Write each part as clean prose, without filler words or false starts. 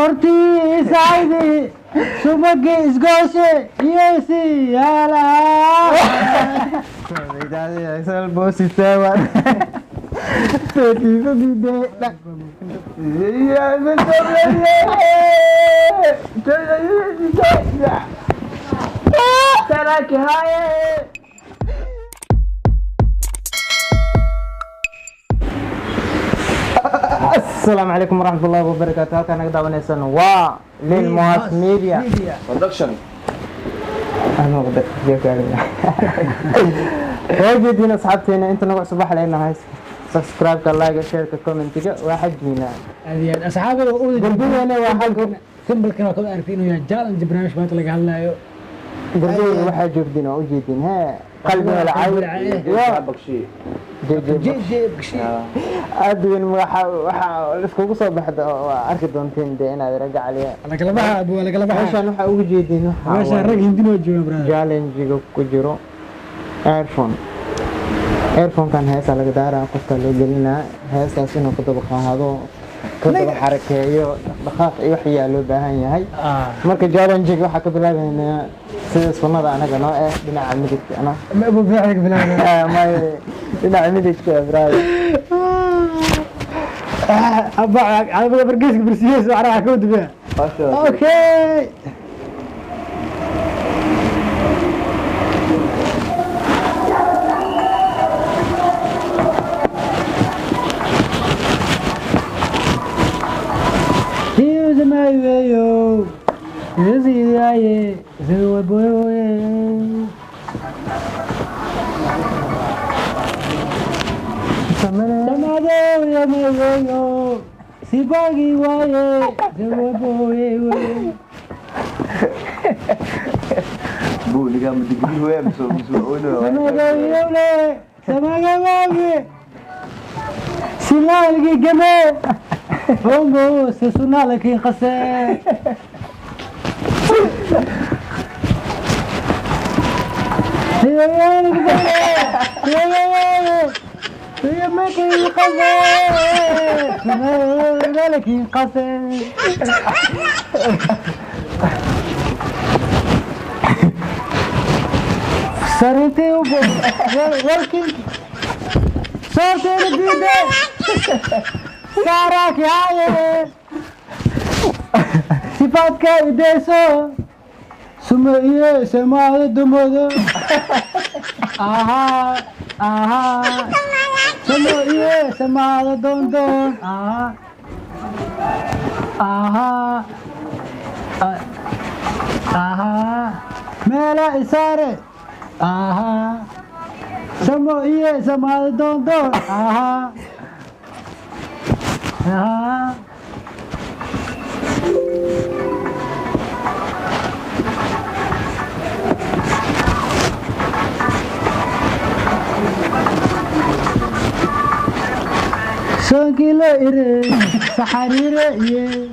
sokortii saaydi subagii isgooshe iyesi yaala السلام عليكم ورحمة الله وبركاته. هل كان نقدر نسأل للمواس ميديا برودكشن أنا أقدر جيك علينا واجدين أصحابتنا أنت نقع صباح لنا هاي سبسكرايب كلايك شير كومنت واحد جينا هذه أصحابي قلبي أنا واحد سمبل كانوا كم عارفينه يا جال برنامج ما تلاقي هلا قلبي واحد جوفدين وجدين ها قلبي ولا عاود عبك شيء جي بشيء أدوين waxa iskugu soo baxdo arki doonteen de inaad raga caliya la kala baxa abu la kala baxa meeshan waxa ugu jeedino meeshan rag hindino jooga brother challenge ku jiro earphone kan heesa laga daaraa qofka loo gelinaa heestaas inuu ku daba qaado ku daba xarakeeyo dhaqaaq iyo wax yaa loo baahan yahay marka challenge waxa ka bilaabaynaa sida sunnada anaga noo dhinaca midigta ana ma abu fiican ka bilaabay ma dhinaca midigta brother أبا على بقى برجيس برسيس وعرا كود بيه أوكي Here's my way, here's the eye, the boy. Samado ya me veo, si pagi wae, se voy. Bu liga mendigri gue miso Samaga magi. Sila lagi game. Bongo se suna lagi qase. يا ماكي قصي مالك قصي صرتي ولكن صرتي جديدة صارك هاي صفاتك إديسو سمعي سمع الدموع آها آها سمعي سمع الدون دون آها آها آها ملا إسارة آها سمعي سمع الدون دون آها آها سانكيلو إيري سحريرة إيه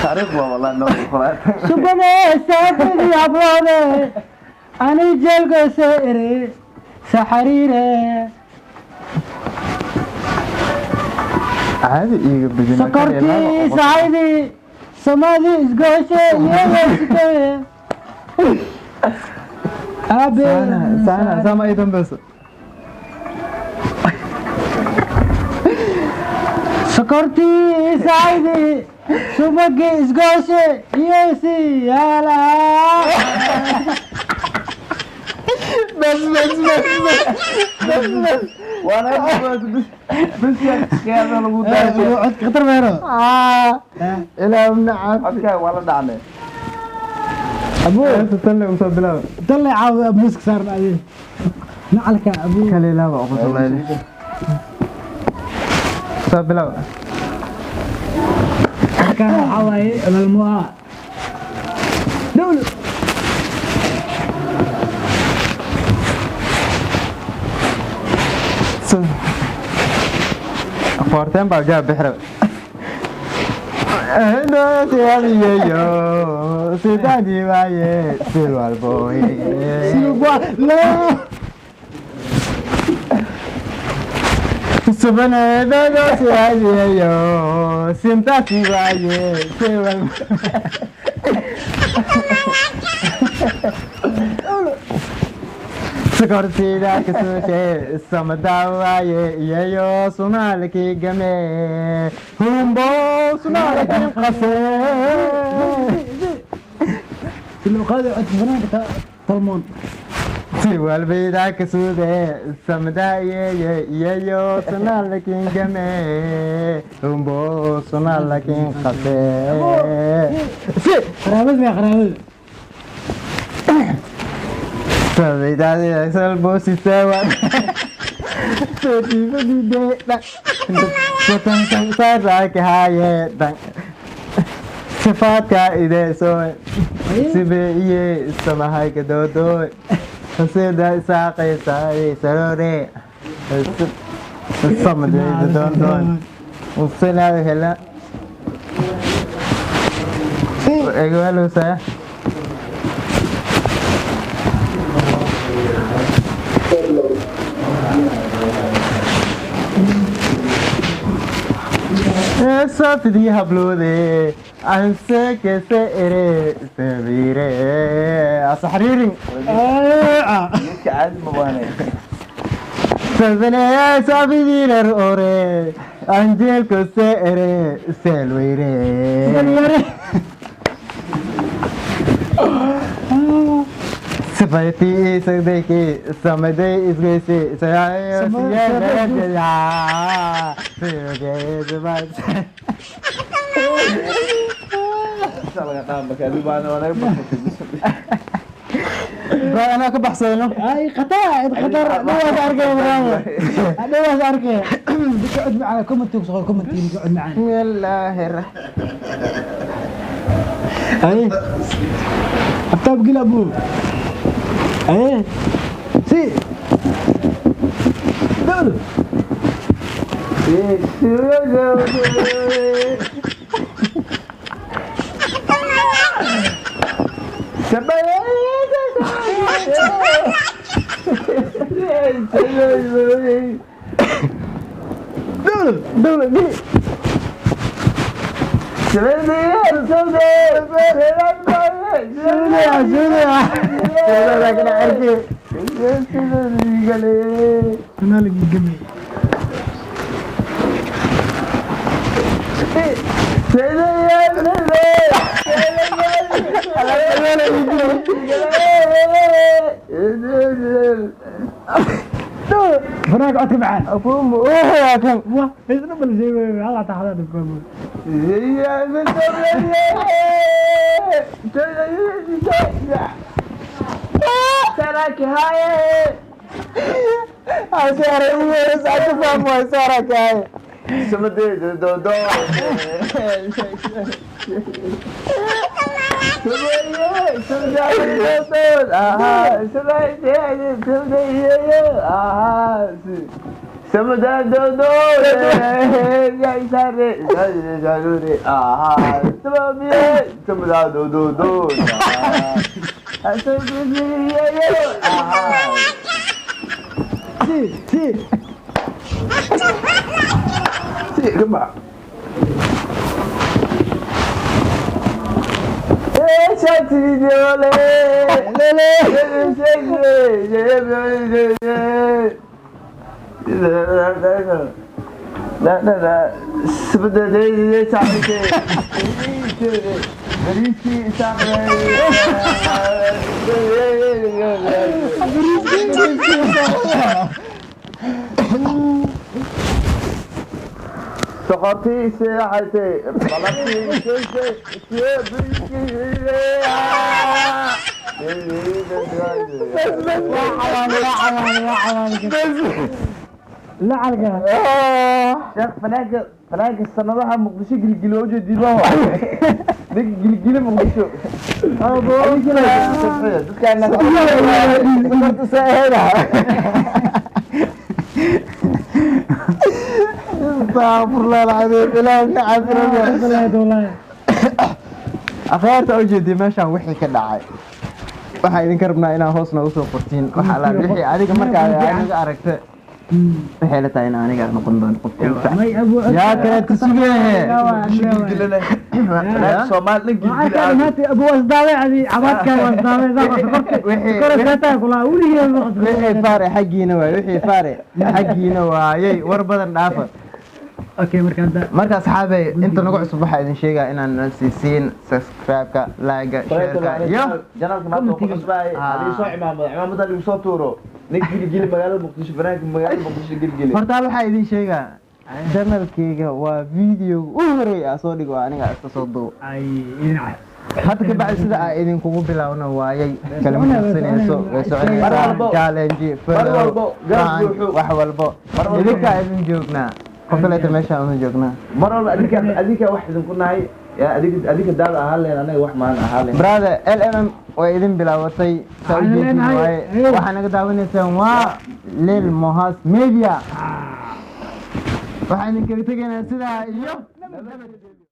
عارف والله انه قرات سبنا سافر يا بابا أنا جلقة سائرة سحريرة عادي ايه بدنا سكرتي سعيدي سمادي إسقاشة يا أبي سانا سما ايضا بس سكرتي سعيدي سمكي إسقاشة يسي يالا بس وانا بس يا هذا لو داش خطر ميرو إلى منعت اوكي والله دعنا أبو تطلع مسبلا طلع عاو مسك صار بعدين نعلك أبو كلي لا بقى والله مسبلا كان حواي الموها دولة أخبارتين بقى جاب بحرق هنا سيادي يو سيداني معي سيلو البوي لا Subhanallah siyayo sintasi waaye sewal Sakortida kasooshee samadaa waaye iyayo Soomaalkii game humbo Soomaalkii qasee لو قاعد أتفرج طلمون si walbayda kasuude samdaaye iyayo Soomaalkii game humbo Soomaalkii qasee خرابز يا خرابز Sabidade salbosi sewa Seti de dak Sotan sang sara ke haye dak Sifat ka ide so Sibe iye samahai ke dodo Haseda saqe sai sarore Samade de don Usela hela Egwalo sa Esa pidi hablode anse que se ere se vire asahririn عاد مباني Sabene esa pidi ore angel que se ere se luire Sifati sakde ki samade isgese sayo siya dela أنا كبحصينه أي خطر خطر نواز أركي براوة نواز أركي بتقعد معنا كومنتي وصغير كومنتي بتقعد معنا الله الرحمن أي أبتاب قل أبوه أي سي دول دول دي أنا لك الجميع فراك أتي معانا أقوم يا كم واه إيش نبغى زي ما الله تعالى نقول سرك هاي أسرع ويس أتفهم وسرك هاي سمدي دو دو سمدا دو دو يا ساري جالوري سمبي سمدا دو دو دو سي سي سي كما شاتي ديولي لا لا لا سبدا دي تعرفي بريسي سقطي ساعتي طلبتي شيء بريسي لا علقة شيخ فلاقي السنة مقدشة قلقلة وجه دي بابا ديك قلقلة مقدشة استغفر الله العظيم إلهي عافية أخيرا أوجدي meeshaan wixii ka dhacay waxa idin ka rabnaa inaan hoos noogu soo qortiin waxa la wixii adiga markaa adiga aragtay waxay la tahay in aniga noqon doono qofka ugu fiican. may abu yaa kale tusugahe Soomaali waxaa maanta abu wasdaawe adi cabaadka wasdaawe wixii kula wixii faare xaggiina waay wixii faare xaggiina waayay war badan dhaafa. okay marka asxaabay inta nagu cusub waxaa idin sheegaa inaan siisiin subscribe-ka like-ga share-ka iyo janaalka maanta ku cusbay hadii soo cimaamada lagu soo tuuro nin gilgil magaalada Muqdisho fanaanka magaalada Muqdisho gilgil horta waxaa idin sheegaa channelkayga waa video u horeey ah soo dhigo aniga iska soo duub hadda ka bacdi sida ay idinkugu bilaawna waayay kala muhiimsanayso way soconaysaa challenge wax walbo idinka idin joognaa qofkaleeta meesha aan joognaa mar walba adinka wax idin ku nahay adinka daal ahaan leen anaga wax maan ahaan leen brother LMM way idin bilaawatay sawjeedin waaye waxa naga daawanaysaan waa Lil Mohas Media waxaan idin kaga tegaynaa sidaa iyo